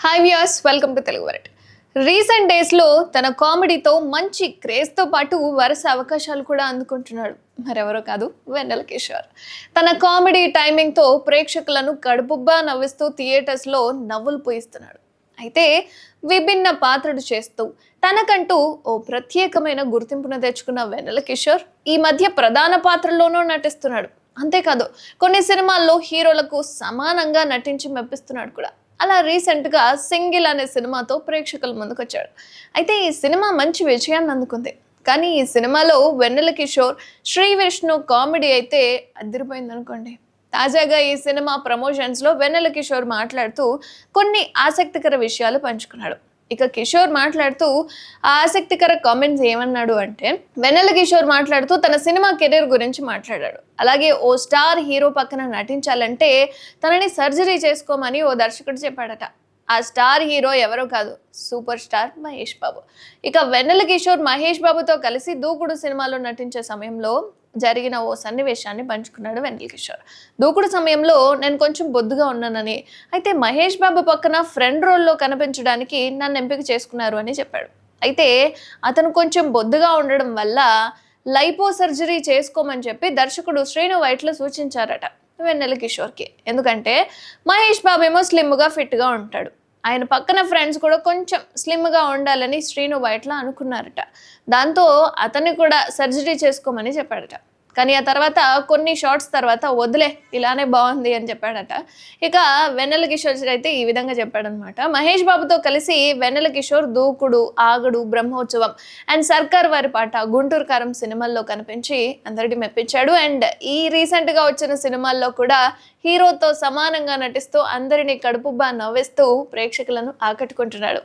Hi viewers, welcome to Telugu world. Recent డేస్లో తన కామెడీతో మంచి క్రేజ్తో పాటు వరుస అవకాశాలు కూడా అందుకుంటున్నాడు. మరెవరో కాదు, వెన్నెల కిషోర్. తన కామెడీ టైమింగ్తో ప్రేక్షకులను కడుపుబ్బా నవ్విస్తూ థియేటర్స్లో నవ్వులు పూయిస్తున్నాడు. అయితే విభిన్న పాత్రలు చేస్తూ తనకంటూ ఓ ప్రత్యేకమైన గుర్తింపును తెచ్చుకున్న వెన్నెల కిషోర్ ఈ మధ్య ప్రధాన పాత్రల్లోనూ నటిస్తున్నాడు. అంతేకాదు, కొన్ని సినిమాల్లో హీరోలకు సమానంగా నటించి మెప్పిస్తున్నాడు కూడా. అలా రీసెంట్గా సింగిల్ అనే సినిమాతో ప్రేక్షకుల ముందుకొచ్చాడు. అయితే ఈ సినిమా మంచి విజయాన్ని అందుకుంది. కానీ ఈ సినిమాలో వెన్నెల కిషోర్, శ్రీ విష్ణు కామెడీ అయితే అదిరిపోయింది అనుకోండి. తాజాగా ఈ సినిమా ప్రమోషన్స్లో వెన్నెల కిషోర్ మాట్లాడుతూ కొన్ని ఆసక్తికర విషయాలు పంచుకున్నాడు. ఇక కిషోర్ మాట్లాడుతూ ఆ ఆసక్తికర కామెంట్స్ ఏమన్నాడు అంటే, వెన్నెల కిషోర్ మాట్లాడుతూ తన సినిమా కెరీర్ గురించి మాట్లాడాడు. అలాగే ఓ స్టార్ హీరో పక్కన నటించాలంటే తనని సర్జరీ చేసుకోమని ఓ దర్శకుడు చెప్పాడట. ఆ స్టార్ హీరో ఎవరో కాదు, సూపర్ స్టార్ మహేష్ బాబు. ఇక వెన్నెల కిషోర్ మహేష్ బాబుతో కలిసి దూకుడు సినిమాలో నటించే సమయంలో జరిగిన ఓ సన్నివేశాన్ని పంచుకున్నాడు వెన్నెల కిషోర్. దూకుడు సమయంలో నేను కొంచెం బొద్దుగా ఉన్నానని, అయితే మహేష్ బాబు పక్కన ఫ్రెండ్ రోల్లో కనిపించడానికి నన్ను ఎంపిక చేసుకున్నారు అని చెప్పాడు. అయితే అతను కొంచెం బొద్దుగా ఉండడం వల్ల లైపో సర్జరీ చేసుకోమని చెప్పి దర్శకుడు శ్రీను వైట్ల సూచించారట వెన్నెల కిషోర్కి. ఎందుకంటే మహేష్ బాబు ఏమో స్లిమ్గా ఫిట్గా ఉంటాడు, ఆయన పక్కన ఫ్రెండ్స్ కూడా కొంచెం స్లిమ్గా ఉండాలని శ్రీను వైట్ల అనుకున్నారట. దాంతో అతన్ని కూడా సర్జరీ చేసుకోమని చెప్పాడట. కానీ ఆ తర్వాత కొన్ని షార్ట్స్ తర్వాత వదిలే, ఇలానే బాగుంది అని చెప్పాడట. ఇక వెన్నెల కిషోర్ అయితే ఈ విధంగా చెప్పాడనమాట. మహేష్ బాబుతో కలిసి వెన్నెల కిషోర్ దూకుడు, ఆగడు, బ్రహ్మోత్సవం అండ్ సర్కార్ వారి పాట, గుంటూరు కారం సినిమాల్లో కనిపించి అందరినీ మెప్పించాడు. అండ్ ఈ రీసెంట్గా వచ్చిన సినిమాల్లో కూడా హీరోతో సమానంగా నటిస్తూ అందరినీ కడుపుబ్బా నవ్విస్తూ ప్రేక్షకులను ఆకట్టుకుంటున్నాడు.